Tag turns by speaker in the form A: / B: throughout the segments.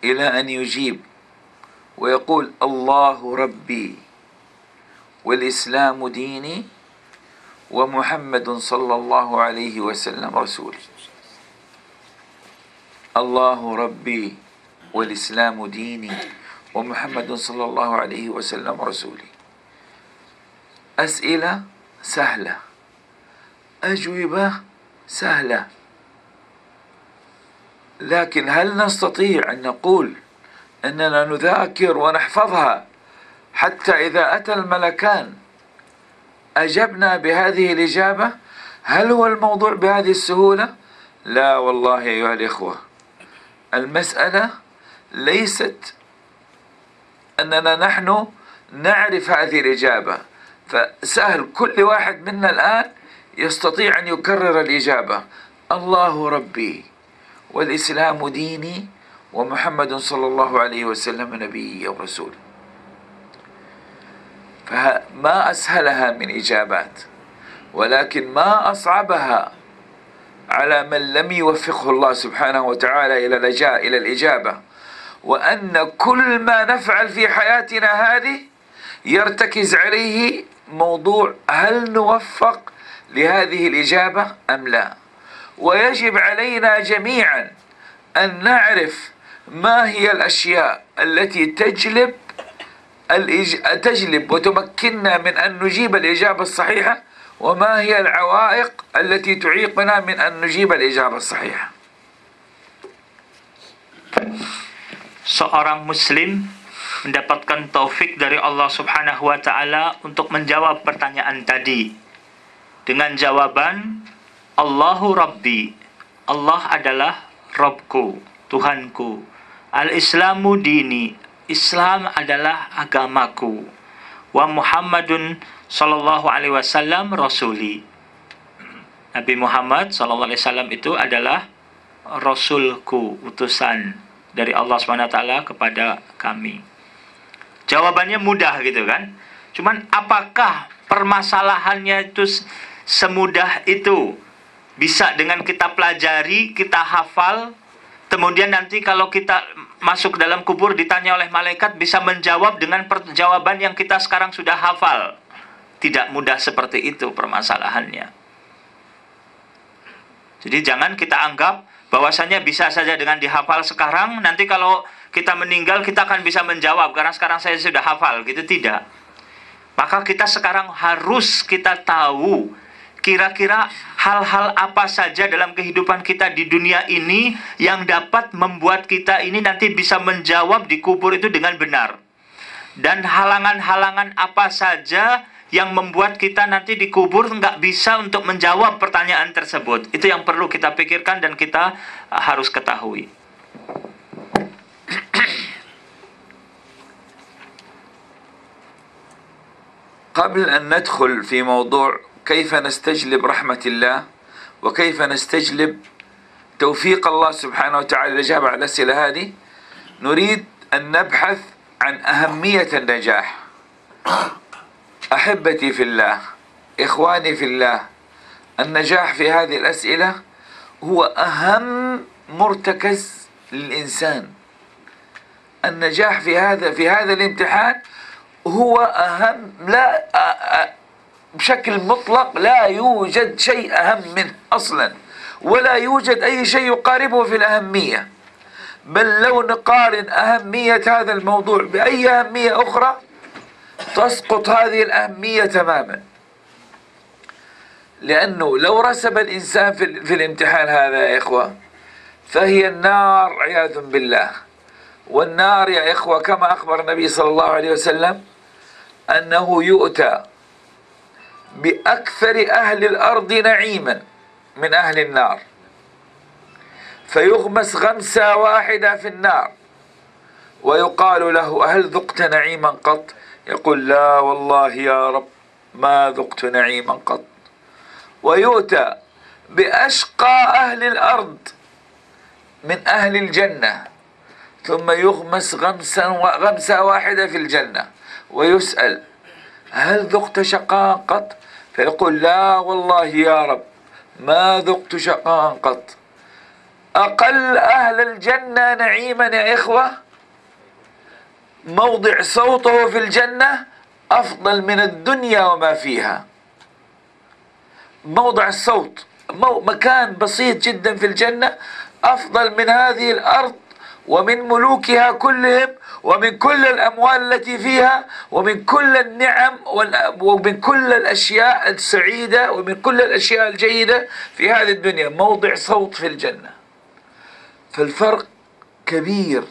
A: إلى أن يجيب ويقول الله ربي والإسلام ديني ومحمد صلى الله عليه وسلم رسولي. الله ربي والإسلام ديني ومحمد صلى الله عليه وسلم رسولي. أسئلة سهلة، أجوبة سهلة، لكن هل نستطيع أن نقول أننا نذاكر ونحفظها حتى إذا أتى الملكان أجبنا بهذه الإجابة؟ هل هو الموضوع بهذه السهولة؟ لا والله أيها الإخوة، المسألة ليست أننا نحن نعرف هذه الإجابة، فسهل كل واحد منا الآن يستطيع أن يكرر الإجابة: الله ربي والإسلام ديني ومحمد صلى الله عليه وسلم نبيي ورسولي. فما أسهلها من إجابات، ولكن ما أصعبها على من لم يوفقه الله سبحانه وتعالى إلى الإجابة، وأن كل ما نفعل في حياتنا هذه يرتكز عليه موضوع هل نوفق لهذه الإجابة أم لا. ويجب علينا جميعا أن نعرف ما هي الأشياء التي تجلب وتمكننا من أن نجيب الإجابة الصحيحة، وما هي العوائق التي تعيقنا من أن نجيب الإجابة الصحيحة.
B: Seorang muslim mendapatkan taufik dari Allah Subhanahu wa taala untuk menjawab pertanyaan tadi dengan jawaban Allahu Rabbi, Allah adalah Rabbku, Tuhanku. Al-Islamu dini, Islam adalah agamaku. Wa Muhammadun sallallahu alaihi wasallam rasuli. Nabi Muhammad sallallahu alaihi wasallam itu adalah rasulku, utusan dari Allah SWT kepada kami. Jawabannya mudah gitu kan. Cuman apakah permasalahannya itu semudah itu? Bisa dengan kita pelajari, kita hafal, kemudian nanti kalau kita masuk dalam kubur ditanya oleh malaikat bisa menjawab dengan jawaban yang kita sekarang sudah hafal. Tidak mudah seperti itu permasalahannya. Jadi jangan kita anggap bahwasanya bisa saja dengan dihafal sekarang, nanti kalau kita meninggal kita akan bisa menjawab karena sekarang saya sudah hafal, gitu. Tidak. Maka kita sekarang harus kita tahu kira-kira hal-hal apa saja dalam kehidupan kita di dunia ini yang dapat membuat kita ini nanti bisa menjawab di kubur itu dengan benar. Dan halangan-halangan apa saja yang membuat kita nanti di kubur nggak bisa untuk menjawab pertanyaan tersebut. Itu yang perlu kita pikirkan dan kita harus ketahui.
A: قبل أن ندخل في موضوع كيف نستجلب رحمة الله وكيف نستجلب توفيق الله سبحانه وتعالى الإجابة على الأسئلة هذه، نريد أن نبحث عن أهمية النجاح. أحبتي في الله، إخواني في الله، النجاح في هذه الأسئلة هو أهم مرتكز للإنسان. النجاح في هذا الامتحان هو أهم، لا بشكل مطلق لا يوجد شيء أهم منه أصلا، ولا يوجد أي شيء يقاربه في الأهمية. بل لو نقارن أهمية هذا الموضوع بأي أهمية أخرى تسقط هذه الأهمية تماما. لأنه لو رسب الإنسان في الامتحان هذا يا إخوة فهي النار عياذ بالله. والنار يا إخوة كما أخبر النبي صلى الله عليه وسلم أنه يؤتى بأكثر أهل الأرض نعيما من أهل النار فيغمس غمسة واحدة في النار ويقال له هل ذقت نعيما قط؟ يقول لا والله يا رب ما ذقت نعيما قط. ويؤتى بأشقى أهل الأرض من أهل الجنة ثم يغمس غمسة واحدة في الجنة ويسأل هل ذقت شقاء قط؟ فيقول لا والله يا رب ما ذقت شقاء قط. أقل أهل الجنة نعيما يا إخوة موضع صوته في الجنة أفضل من الدنيا وما فيها. موضع الصوت مكان بسيط جدا في الجنة أفضل من هذه الأرض ومن ملوكها كلهم ومن كل الأموال التي فيها ومن كل النعم ومن كل الأشياء السعيدة ومن كل الأشياء الجيدة في هذه الدنيا. موضع صوت في الجنة. فالفرق كبير.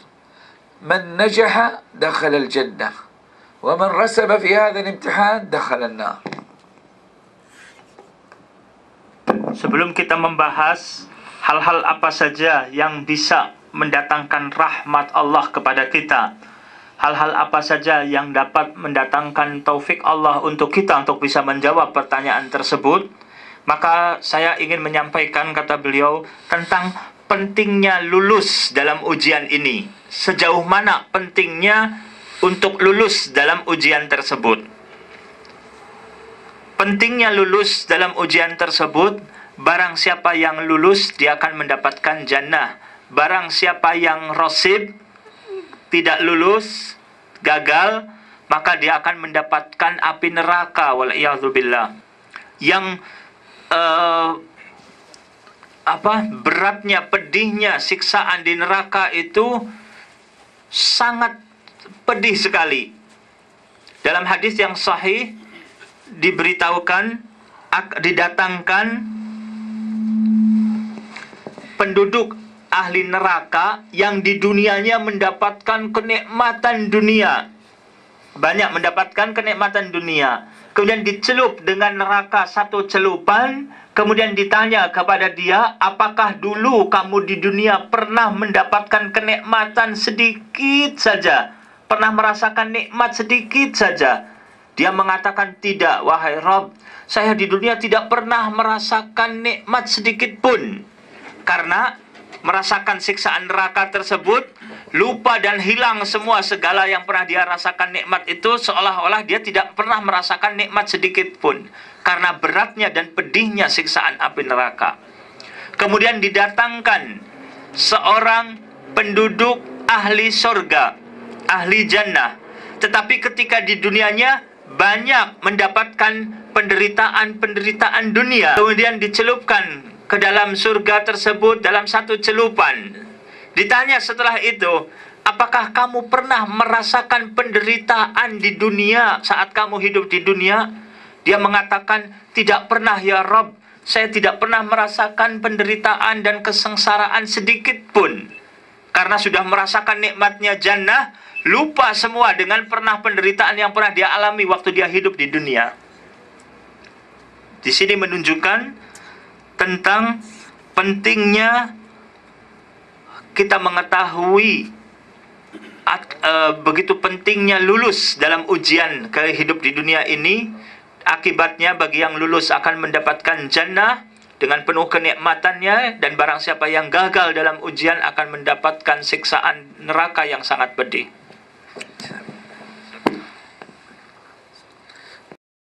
A: من نجح دخل الجنة ومن رسب في هذا الامتحان دخل النار.
B: Sebelum kita membahas hal-hal apa saja yang bisa mendatangkan rahmat Allah kepada kita, hal-hal apa saja yang dapat mendatangkan taufik Allah untuk kita untuk bisa menjawab pertanyaan tersebut, maka saya ingin menyampaikan, kata beliau, tentang pentingnya lulus dalam ujian ini. Sejauh mana pentingnya untuk lulus dalam ujian tersebut. Pentingnya lulus dalam ujian tersebut, barang siapa yang lulus dia akan mendapatkan jannah. Barang siapa yang rasib, tidak lulus, gagal, maka dia akan mendapatkan api neraka, wal'iyadzubillah. Yang beratnya, pedihnya siksaan di neraka itu sangat pedih sekali. Dalam hadis yang sahih diberitahukan, didatangkan penduduk ahli neraka yang di dunianya mendapatkan kenikmatan dunia, banyak mendapatkan kenikmatan dunia, kemudian dicelup dengan neraka satu celupan, kemudian ditanya kepada dia, apakah dulu kamu di dunia pernah mendapatkan kenikmatan sedikit saja, pernah merasakan nikmat sedikit saja? Dia mengatakan, tidak, wahai Rabb, saya di dunia tidak pernah merasakan nikmat sedikit pun. Karena merasakan siksaan neraka tersebut, lupa dan hilang semua segala yang pernah dia rasakan nikmat itu, seolah-olah dia tidak pernah merasakan nikmat sedikit pun. Karena beratnya dan pedihnya siksaan api neraka. Kemudian didatangkan seorang penduduk ahli surga, ahli jannah. Tetapi ketika di dunianya banyak mendapatkan penderitaan-penderitaan dunia, kemudian dicelupkan ke dalam surga tersebut dalam satu celupan. Ditanya setelah itu, apakah kamu pernah merasakan penderitaan di dunia saat kamu hidup di dunia? Dia mengatakan, tidak pernah ya Rabb, saya tidak pernah merasakan penderitaan dan kesengsaraan sedikit pun. Karena sudah merasakan nikmatnya jannah, lupa semua dengan pernah penderitaan yang pernah dia alami waktu dia hidup di dunia. Di sini menunjukkan tentang pentingnya kita mengetahui begitu pentingnya lulus dalam ujian hidup di dunia ini. Akibatnya bagi yang lulus akan mendapatkan jannah dengan penuh kenikmatannya, dan barang siapa yang gagal dalam ujian akan mendapatkan siksaan neraka yang sangat pedih.